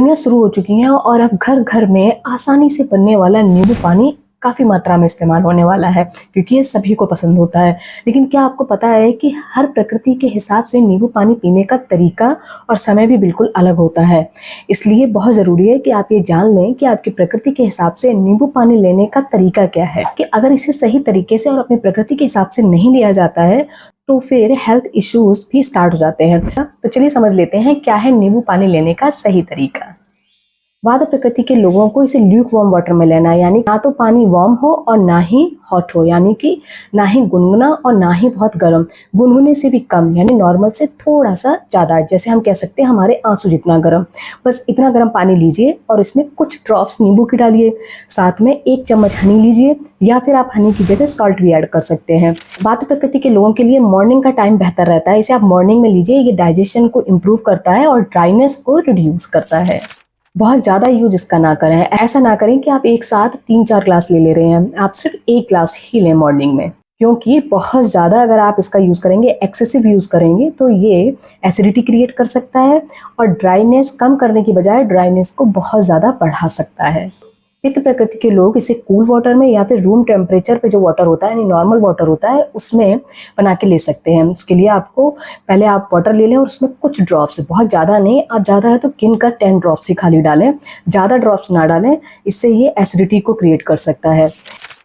गर्मियाँ शुरू हो चुकी हैं और अब घर घर में आसानी से बनने वाला नींबू पानी काफ़ी मात्रा में इस्तेमाल होने वाला है, क्योंकि ये सभी को पसंद होता है। लेकिन क्या आपको पता है कि हर प्रकृति के हिसाब से नींबू पानी पीने का तरीका और समय भी बिल्कुल अलग होता है। इसलिए बहुत ज़रूरी है कि आप ये जान लें कि आपकी प्रकृति के हिसाब से नींबू पानी लेने का तरीका क्या है, कि अगर इसे सही तरीके से और अपनी प्रकृति के हिसाब से नहीं लिया जाता है तो फिर हेल्थ इश्यूज भी स्टार्ट हो जाते हैं। तो चलिए समझ लेते हैं क्या है नींबू पानी लेने का सही तरीका। वात प्रकृति के लोगों को इसे ल्यूक वार्म वाटर में लेना है, यानी ना तो पानी वार्म हो और ना ही हॉट हो, यानी कि ना ही गुनगुना और ना ही बहुत गर्म, गुनगुने से भी कम, यानी नॉर्मल से थोड़ा सा ज़्यादा, जैसे हम कह सकते हैं हमारे आंसू जितना गर्म। बस इतना गर्म पानी लीजिए और इसमें कुछ ड्रॉप्स नींबू की डालिए, साथ में 1 चम्मच हनी लीजिए, या फिर आप हनी की जगह सॉल्ट भी ऐड कर सकते हैं। वात प्रकृति के लोगों के लिए मॉर्निंग का टाइम बेहतर रहता है, इसे आप मॉर्निंग में लीजिए। ये डाइजेशन को इम्प्रूव करता है और ड्राइनेस को रिड्यूस करता है। बहुत ज़्यादा यूज इसका ना करें, ऐसा ना करें कि आप एक साथ 3-4 ग्लास ले रहे हैं। आप सिर्फ 1 ग्लास ही लें मॉर्निंग में, क्योंकि बहुत ज़्यादा अगर आप इसका यूज़ करेंगे, एक्सेसिव यूज़ करेंगे, तो ये एसिडिटी क्रिएट कर सकता है और ड्राइनेस कम करने की बजाय ड्राइनेस को बहुत ज़्यादा बढ़ा सकता है। पित्त प्रकृति के लोग इसे कूल वाटर में या फिर रूम टेम्परेचर पे जो वाटर होता है, यानी नॉर्मल वाटर होता है, उसमें बना के ले सकते हैं। उसके लिए आपको पहले आप वाटर ले लें और उसमें कुछ ड्रॉप्स, बहुत ज़्यादा नहीं, आप ज़्यादा है तो गिनकर 10 ड्रॉप्स ही खाली डालें, ज़्यादा ड्रॉप्स ना डालें, इससे ये एसिडिटी को क्रिएट कर सकता है।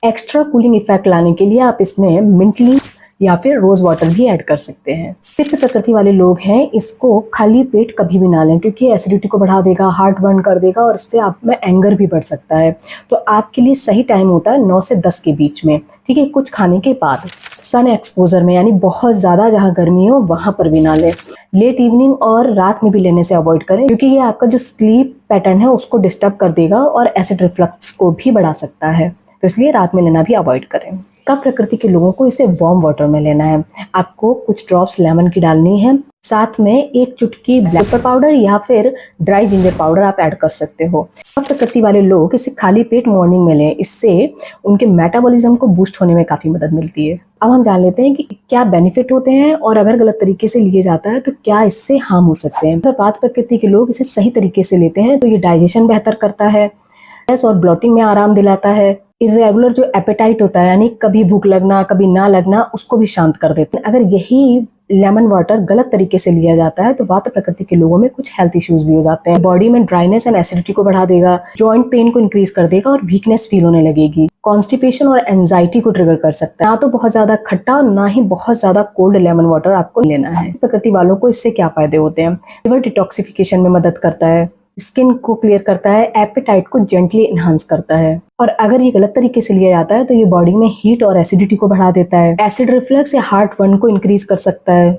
एक्स्ट्रा कूलिंग इफेक्ट लाने के लिए आप इसमें मिंट लीव्स या फिर रोज वाटर भी ऐड कर सकते हैं। पित्त प्रकृति वाले लोग हैं, इसको खाली पेट कभी भी ना लें, क्योंकि एसिडिटी को बढ़ा देगा, हार्ट बर्न कर देगा और इससे आप में एंगर भी बढ़ सकता है। तो आपके लिए सही टाइम होता है 9 से 10 के बीच में, ठीक है, कुछ खाने के बाद। सन एक्सपोजर में, यानी बहुत ज़्यादा जहाँ गर्मी हो वहाँ पर भी ना लें। लेट इवनिंग और रात में भी लेने से अवॉइड करें, क्योंकि ये आपका जो स्लीप पैटर्न है उसको डिस्टर्ब कर देगा और एसिड रिफ्लक्स को भी बढ़ा सकता है। तो इसलिए रात में लेना भी अवॉइड करें। कफ प्रकृति के लोगों को इसे वार्म वाटर में लेना है। आपको कुछ ड्रॉप्स लेमन की डालनी है, साथ में 1 चुटकी ब्लैक पेपर पाउडर या फिर ड्राई जिंजर पाउडर आप ऐड कर सकते हो। कफ प्रकृति वाले लोग इसे खाली पेट मॉर्निंग में लें, इससे उनके मेटाबॉलिज्म को बूस्ट होने में काफ़ी मदद मिलती है। अब हम जान लेते हैं कि क्या बेनिफिट होते हैं और अगर गलत तरीके से लिए जाता है तो क्या इससे हार्म हो सकते हैं। अगर वात प्रकृति के लोग इसे सही तरीके से लेते हैं तो ये डाइजेशन बेहतर करता है, गैस और ब्लॉटिंग में आराम दिलाता है, इरेगुलर जो एपेटाइट होता है, यानी कभी भूख लगना कभी ना लगना, उसको भी शांत कर देते हैं। अगर यही लेमन वाटर गलत तरीके से लिया जाता है तो वात प्रकृति के लोगों में कुछ हेल्थ इश्यूज भी हो जाते हैं। बॉडी में ड्राइनेस एंड एसिडिटी को बढ़ा देगा, जॉइंट पेन को इंक्रीज कर देगा और वीकनेस फील होने लगेगी। कॉन्स्टिपेशन और एंजाइटी को ट्रिगर कर सकता है। ना तो बहुत ज्यादा खट्टा और ना ही बहुत ज्यादा कोल्ड लेमन वाटर आपको लेना है। प्रकृति वालों को इससे क्या फायदे होते हैं? लिवर डिटॉक्सिफिकेशन में मदद करता है, स्किन को क्लियर करता है, एपेटाइट को जेंटली इनहांस करता है। और अगर ये गलत तरीके से लिया जाता है तो ये बॉडी में हीट और एसिडिटी को बढ़ा देता है, एसिड रिफ्लक्स या हार्ट बर्न को इंक्रीज कर सकता है,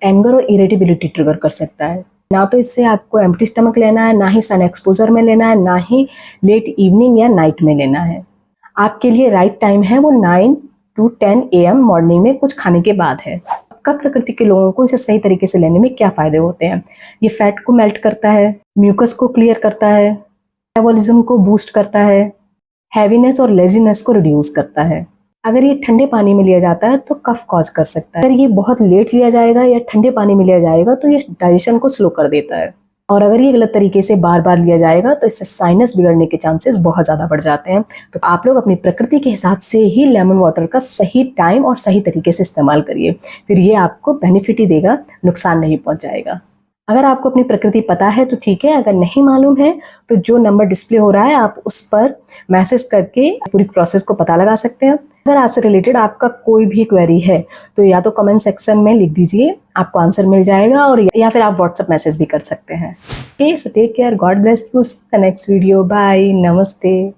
एंगर और इरिटेबिलिटी ट्रिगर कर सकता है। ना तो इससे आपको एम्प्टी स्टमक लेना है, ना ही सन एक्सपोजर में लेना है, ना ही लेट इवनिंग या नाइट में लेना है। आपके लिए राइट टाइम है वो 9 to 10 AM मॉर्निंग में कुछ खाने के बाद है। कफ प्रकृति के लोगों को इसे सही तरीके से लेने में क्या फायदे होते हैं? ये फैट को मेल्ट करता है, म्यूकस को क्लियर करता है, मेटाबॉलिज्म को बूस्ट करता है, हैवीनेस और लेजीनेस को रिड्यूस करता है। अगर ये ठंडे पानी में लिया जाता है तो कफ कॉज कर सकता है। अगर ये बहुत लेट लिया जाएगा या ठंडे पानी में लिया जाएगा तो ये डाइजेशन को स्लो कर देता है। और अगर ये गलत तरीके से बार बार लिया जाएगा तो इससे साइनस बिगड़ने के चांसेस बहुत ज़्यादा बढ़ जाते हैं। तो आप लोग अपनी प्रकृति के हिसाब से ही लेमन वाटर का सही टाइम और सही तरीके से इस्तेमाल करिए, फिर ये आपको बेनिफिट ही देगा, नुकसान नहीं पहुंचाएगा। अगर आपको अपनी प्रकृति पता है तो ठीक है, अगर नहीं मालूम है तो जो नंबर डिस्प्ले हो रहा है आप उस पर मैसेज करके पूरी प्रोसेस को पता लगा सकते हैं। अगर आज से रिलेटेड आपका कोई भी क्वेरी है तो या तो कमेंट सेक्शन में लिख दीजिए, आपको आंसर मिल जाएगा, और या फिर आप व्हाट्सएप मैसेज भी कर सकते हैं। Okay, so take care, God bless you, the next video, bye, नमस्ते।